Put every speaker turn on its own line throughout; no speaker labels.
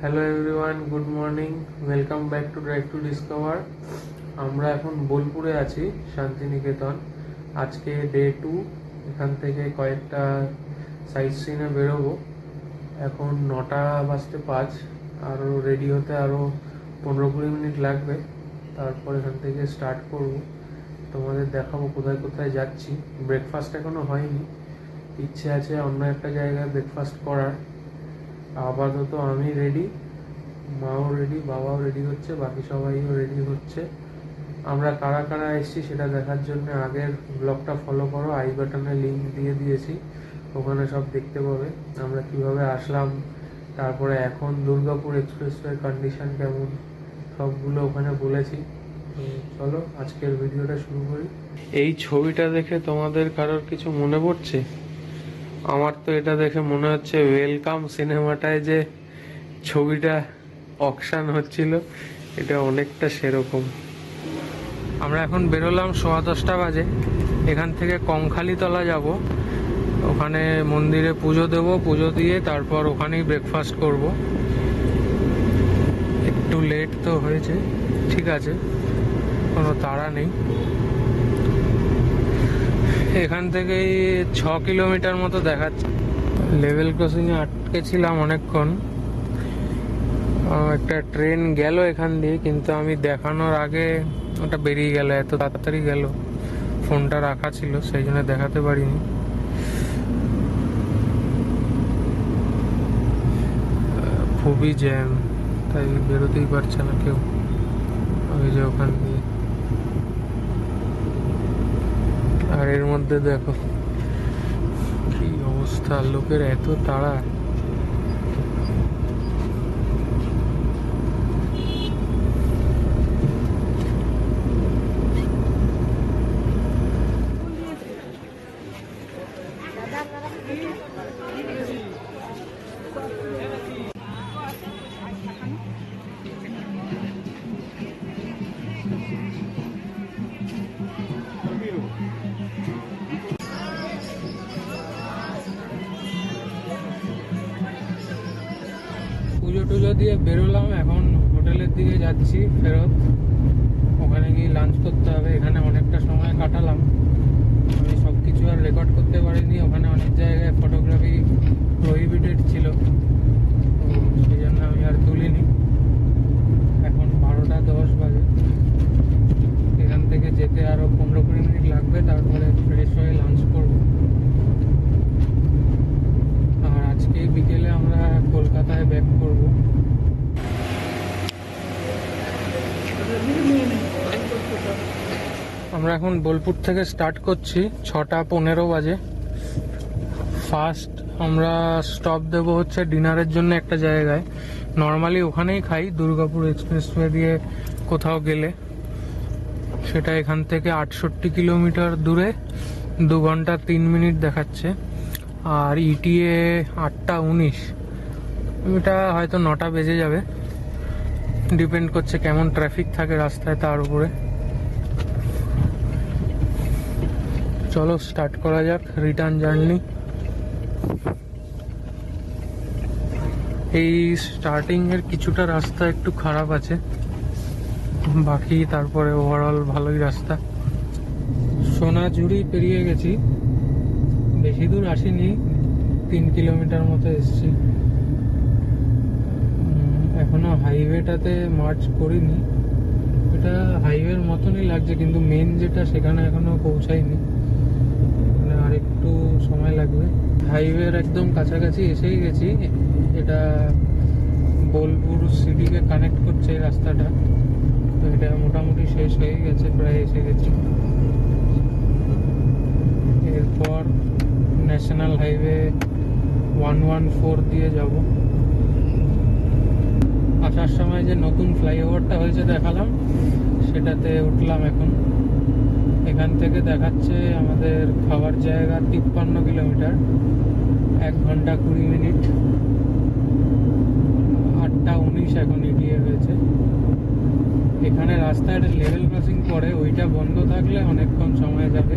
Hello everyone, good morning, welcome back to drive to discover. আমরা এখন বোলপুরে আছি, শান্তিনিকেতন। আজকে ডে 2। এখান থেকে কয়েকটা সাইট সিনে বেরোবো। এখন 9:05, আরও রেডি হতে আরও 15-20 মিনিট লাগবে। তারপর এখান থেকে স্টার্ট করব, তোমাদের দেখাবো কোথায় কোথায় যাচ্ছি। ব্রেকফাস্ট এখনো হয়নি, ইচ্ছে আছে অন্য একটা জায়গায় ব্রেকফাস্ট করার। আপাতত আমি রেডি, মাও রেডি, বাবাও রেডি হচ্ছে, বাকি সবাইও রেডি হচ্ছে। আমরা কারা কারা এসেছি সেটা দেখার জন্য আগের ব্লগটা ফলো করো, আই বাটনে লিঙ্ক দিয়ে দিয়েছি, ওখানে সব দেখতে পাবে আমরা কিভাবে আসলাম। তারপরে এখন দুর্গাপুর এক্সপ্রেসওয়ের কন্ডিশন কেমন, সবগুলো ওখানে বলেছি। চলো আজকের ভিডিওটা শুরু করি। এই ছবিটা দেখে তোমাদের কারোর কিছু মনে পড়ছে? আমার তো এটা দেখে মনে হচ্ছে ওয়েলকাম সিনেমাটায় যে ছবিটা অকশন হচ্ছিল, এটা অনেকটা সেরকম। আমরা এখন বেরোলাম 10:15 বাজে। এখান থেকে কংখালিতলা যাব, ওখানে মন্দিরে পুজো দেব, পুজো দিয়ে তারপর ওখানেই ব্রেকফাস্ট করব। একটু লেট তো হয়েছে, ঠিক আছে, কোনো তাড়া নেই। এখান থেকেই 6 কিলোমিটার মতো দেখাচ্ছে। লেভেল ক্রসিংয়ে আটকে ছিলাম অনেকক্ষণ, একটা ট্রেন গেল এখান দিয়ে, কিন্তু আমি দেখানোর আগে ওটা বেরিয়ে গেল, এত তাড়াতাড়ি গেল। ফোনটা রাখা ছিল, সেই জন্য দেখাতে পারিনি। খুবই জ্যাম, তাই বেরোতেই পারছে না কেউ। ওই যে ওখান দিয়ে, আর এর মধ্যে দেখো কি অবস্থা, লোকের এত তাড়া। পুজো টুজো দিয়ে বেরোলাম, এখন হোটেলের দিকে যাচ্ছি ফেরত। ওখানে গিয়ে লাঞ্চ করতে হবে। এখানে অনেকটা সময় কাটালাম, আমি সব কিছু আর রেকর্ড করতে পারিনি। ওখানে অনেক জায়গায় ফটোগ্রাফি প্রহিবিটেড ছিল, সেই জন্য আমি আর তুলিনি। এখন 12:10 বাজে। এখান থেকে যেতে আরও 15-20 মিনিট লাগবে, তারপরে ফ্রেশ হয়ে লাঞ্চ করব। আর আজকে বিকেলে আমরা কলকাতায় ব্যাক করব। আমরা এখন বোলপুর থেকে স্টার্ট করছি, 6:15 বাজে। ফার্স্ট আমরা স্টপ দেব হচ্ছে ডিনারের জন্য একটা জায়গায়। নর্মালি ওখানেই খাই, দুর্গাপুর এক্সপ্রেসওয়ে দিয়ে কোথাও গেলে। সেটা এখান থেকে 68 কিলোমিটার দূরে, 2 ঘন্টা 3 মিনিট দেখাচ্ছে। আর ইটিএ 8:19, এটা হয়তো 9টা বেজে যাবে, ডিপেন্ড করছে কেমন ট্রাফিক থাকে রাস্তায় তার উপরে। চলো স্টার্ট করা যাক রিটার্ন জার্নি। এই স্টার্টিং এর কিছুটা রাস্তা একটু খারাপ আছে, বাকি তারপরে ওভারঅল ভালোই রাস্তা। সোনাঝুরি পেরিয়ে গেছি, বেশি দূর আসিনি, 3 কিলোমিটার মতো এসছি। এখনো হাইওয়েটাতে মার্চ করিনি, এটা হাইওয়ের মতনই লাগছে, কিন্তু মেন যেটা সেখানে এখনো পৌঁছাইনি, মানে আর একটু সময় লাগবে। হাইওয়ের একদম কাছাকাছি এসেই গেছি। এটা বোলপুর সিটিকে কানেক্ট করছে এই রাস্তাটা, তো এটা মোটামুটি শেষ হয়ে গেছে, প্রায় এসে গেছি। এরপর ন্যাশনাল হাইওয়ে 114 দিয়ে যাব। আসার সময় যে নতুন ফ্লাইওভারটা হয়েছে দেখালাম, সেটাতে উঠলাম এখন। এখান থেকে দেখাচ্ছে আমাদের খাবার জায়গা 53 কিলোমিটার, 1 ঘন্টা 20 মিনিট। 8:19 এখন ইটিএ হয়েছে। এখানে রাস্তায় একটা লেভেল ক্রসিং পড়ে, ওইটা বন্ধ থাকলে অনেকক্ষণ সময় যাবে,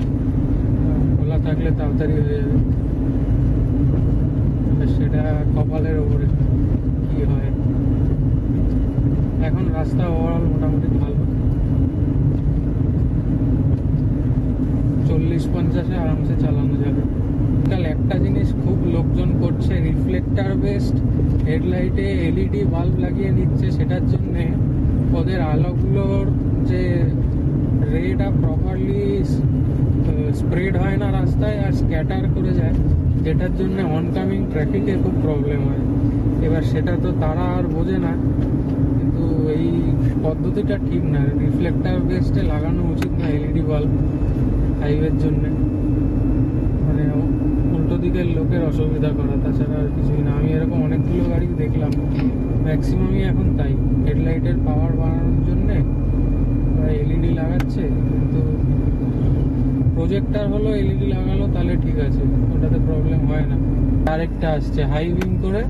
খোলা থাকলে তাড়াতাড়ি হয়ে যাবে। সেটা কপালের ওপরে কি হয়। এখন রাস্তা ওভারঅল মোটামুটি ভালো, 40-50-এ আরামসে চালানো যাবে। কাল একটা জিনিস খুব লোকজন করছে, রিফ্লেক্টার বেসড হেডলাইটে এলইডি বাল্ব লাগিয়ে নিচ্ছে। সেটার জন্যে ওদের আলোগুলোর যে রেটা প্রপারলি স্প্রেড হয় না রাস্তায়, আর স্ক্যাটার করে যায়, যেটার জন্য অনকামিং ট্রাফিকে খুব প্রবলেম হয়। এবার সেটা তো তারা আর বোঝে না, কিন্তু এই পদ্ধতিটা ঠিক না। রিফ্লেক্টার বেসডে লাগানো উচিত না এলইডি বাল্ব হাইওয়ের জন্য, মানে উল্টো দিকের লোকের অসুবিধা করা, তাছাড়া আর কিছুই না। আমি এরকম অনেকগুলো গাড়ি দেখলাম, ম্যাক্সিমামই এখন তাই, হেডলাইটের পাওয়ার বাড়ানোর জন্যে এলইডি লাগাচ্ছে। কিন্তু প্রজেক্টার হলো এলইডি লাগালো তাহলে ঠিক আছে, ওটাতে প্রবলেম হয় না। আরেকটা আসছে হাই বিম করে,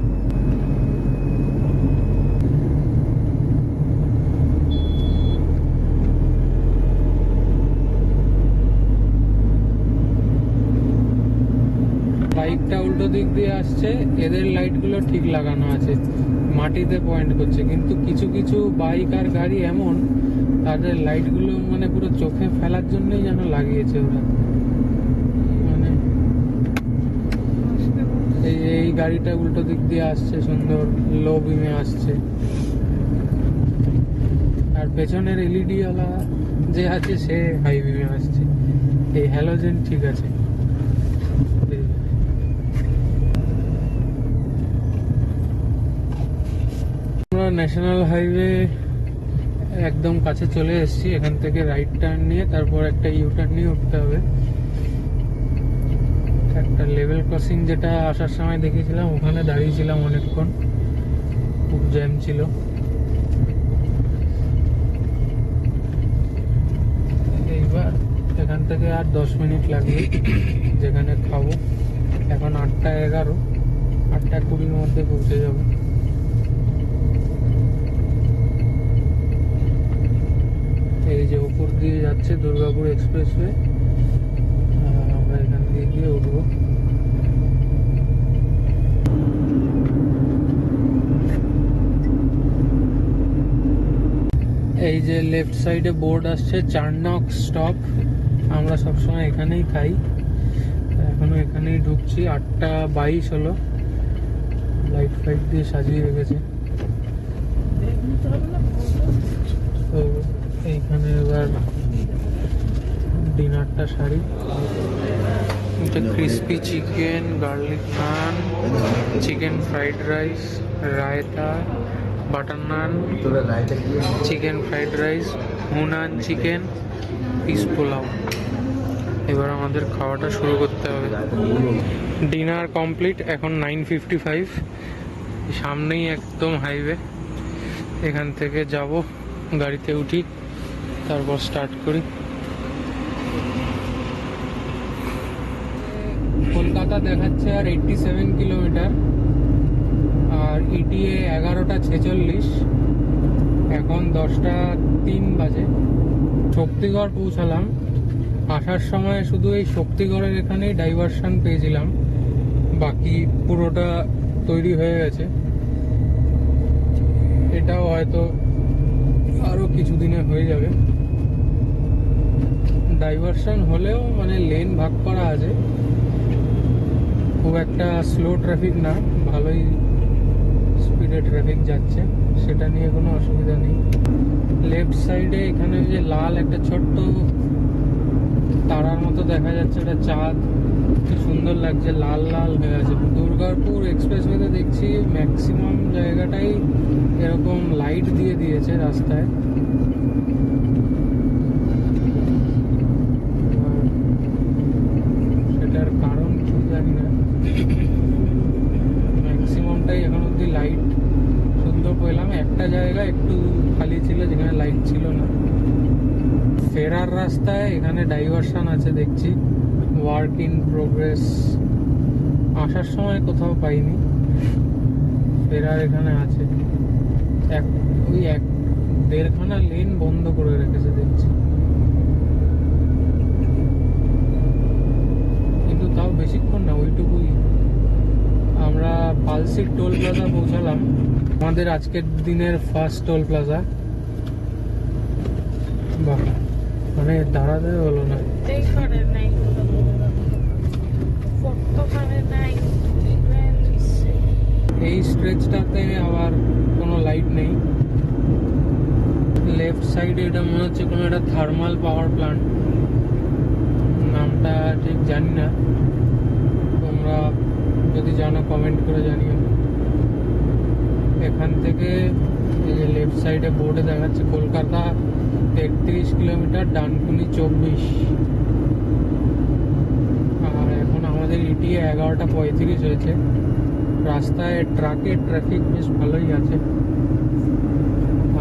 বাইকটা উল্টো দিক দিয়ে আসছে, এদের লাইটগুলো ঠিক লাগানো আছে, মাটিতে পয়েন্ট করছে। কিন্তু কিছু কিছু বাইক আর গাড়ি এমন, তাদের লাইটগুলো মানে পুরো চোখে ফেলার জন্যই যেন লাগিয়েছে ওরা। মানে এই গাড়িটা উল্টো দিক দিয়ে আসছে, সুন্দর লো বিমে আসছে, আর পেছনের এলইডি ওয়ালা যে আছে সে হাই বিমে আসছে। এই হ্যালোজেন ঠিক আছে। আমরা ন্যাশনাল হাইওয়ে একদম কাছে চলে এসেছি। এখান থেকে রাইট টার্ন নিয়ে তারপর একটা ইউ টার্ন নিয়ে উঠতে হবে। একটা লেভেল ক্রসিং যেটা আসার সময় দেখেছিলাম, ওখানে দাঁড়িয়েছিলাম অনেকক্ষণ, খুব জ্যাম ছিল। এইবার এখান থেকে আর 10 মিনিট লাগবে যেখানে খাবো। এখন 8:11, 8:20-র মধ্যে পৌঁছে যাবো। এই যে উপর দিয়ে যাচ্ছে দুর্গাপুর এক্সপ্রেসওয়ে, আমরা এখান দিয়ে গিয়ে উঠবো। এই যে লেফট সাইডে বোর্ড আসছে চারনক স্টপ, আমরা সবসময় এখানেই খাই, এখনো এখানেই ঢুকছি। 8:22 হলো, লাইট ফাইট দিয়ে সাজিয়ে রেখেছে। তো এইখানে এবার ডিনারটা সারি। এটা crispy chicken, garlic naan, chicken fried rice, raita, butter naan, chicken fried rice, Hunan chicken, peas pulao. এবার আমাদের খাওয়াটা শুরু করতে হবে। ডিনার কমপ্লিট, এখন 9:55। সামনেই একদম হাইওয়ে, এখান থেকে যাব, গাড়িতে উঠি, তারপর স্টার্ট করি। কলকাতা দেখাচ্ছে আর 87 কিলোমিটার, আর ইটিএ 11:46। এখন 10:03 বাজে। শক্তিগড় পৌঁছালাম। আসার সময় শুধু এই শক্তিগড়ের এখানেই ডাইভারশন পেয়েছিলাম, বাকি পুরোটা তৈরি হয়ে গেছে। এটাও হয়তো আরো কিছুদিনে হয়ে যাবে। ডাইভারশন হলেও মানে লেন ভাগ করা আছে, খুব একটা স্লো ট্রাফিক না, ভালোই স্পিডে ট্রাফিক যাচ্ছে, সেটা নিয়ে কোনো অসুবিধা নেই। লেফট সাইডে এখানে যে লাল একটা ছোট্ট তারার মতো দেখা যাচ্ছে, ওটা চাঁদ, কি সুন্দর লাগছে, লাল লাল হয়ে আছে। দুর্গাপুর এক্সপ্রেসওয়েতে দেখছি ম্যাক্সিমাম জায়গাটাই এরকম লাইট দিয়ে দিয়েছে রাস্তায়। সেটার কারণ কি জানি না, ম্যাক্সিমামটাই এখন অব্দি লাইট সুন্দর পেলাম। একটা জায়গা একটু খালি ছিল যেখানে লাইট ছিল না। ফেরার রাস্তায় এখানে ডাইভারশন আছে দেখছি, ওয়ার্ক ইন প্রোগ্রেস। আসার সময় কোথাও পাইনি, ফেরার এখানে আছে। ওই 1.5খানা লেন বন্ধ করে রেখেছে দেখছি, কিন্তু তাও বেশিক্ষণ না, ওইটুকুই। আমরা আলসির টোল প্লাজা পৌঁছালাম, আমাদের আজকের দিনের ফার্স্ট টোল প্লাজা। বাহ, মানে দাঁড়াতে হলো না। এই স্ট্রেচটাতে আবার কোনো লাইট নেই। লেফট সাইডে এটা মনে হচ্ছে কোনো একটা থার্মাল পাওয়ার প্ল্যান্ট, নামটা ঠিক জানি না, তোমরা যদি জানো কমেন্ট করে জানিও। এখান থেকে এই যে লেফট সাইডে বোর্ডে দেখাচ্ছে কলকাতা 33 কিলোমিটার, ডানকুনি 24। আর এখন আমাদের ইটিএ 11:35 হয়েছে। রাস্তায় ট্রাকের ট্রাফিক বেশ ভালোই আছে,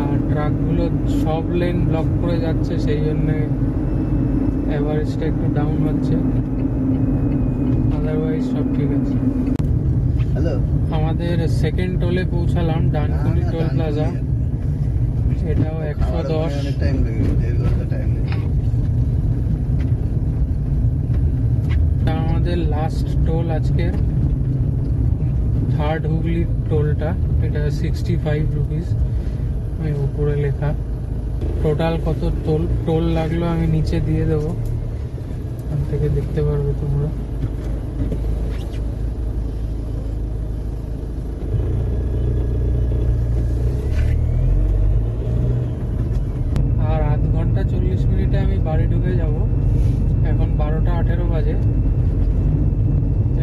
আর ট্রাকগুলো সব লেন ব্লক করে যাচ্ছে, সেই জন্যে অ্যাভারেজটা একটু ডাউন হচ্ছে, আদারওয়াইজ সব ঠিক আছে।
হ্যালো,
আমাদের সেকেন্ড টোলে পৌঁছালাম, ডানকুনি টোল প্লাজা। এটাও 110।
অনেক টাইম লেগে গেল, 1.5 ঘন্টা টাইম লেগে গেল।
এটা আমাদের লাস্ট টোল আজকের, থার্ড হুগলি টোলটা। এটা 65 রুপিস, আমি উপরে লেখা। টোটাল কত টোল লাগলো আমি নিচে দিয়ে দেবো, ওখান থেকে দেখতে পারবে তোমরা। আর আধ ঘন্টা 40 মিনিটে আমি বাড়ি ঢুকে যাব। এখন 12:18 বাজে।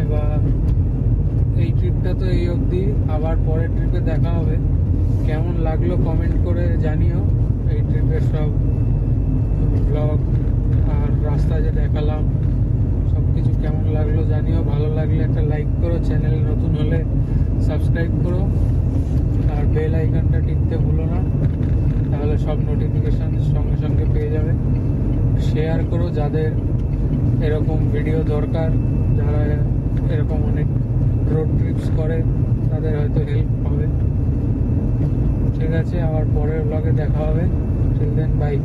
এবার এই ট্রিপটা তো এই অবধি, আবার পরের ট্রিপে দেখা হবে। কেমন লাগলো কমেন্ট করে জানিও। এই ট্রিপের সব ব্লগ আর রাস্তা যে দেখালাম সব কিছু কেমন লাগলো জানিও। ভালো লাগলে একটা লাইক করো, চ্যানেল নতুন হলে সাবস্ক্রাইব করো, আর বেল আইকনটা টিপতে ভুলো না, তাহলে সব নোটিফিকেশান সঙ্গে সঙ্গে পেয়ে যাবে। শেয়ার করো যাদের এরকম ভিডিও দরকার, যারা এরকম অনেক রোড ট্রিপস করে, তাদের হয়তো হেল্প হবে। ঠিক আছে, আবার পরের ব্লগে দেখা হবে। Till then, by.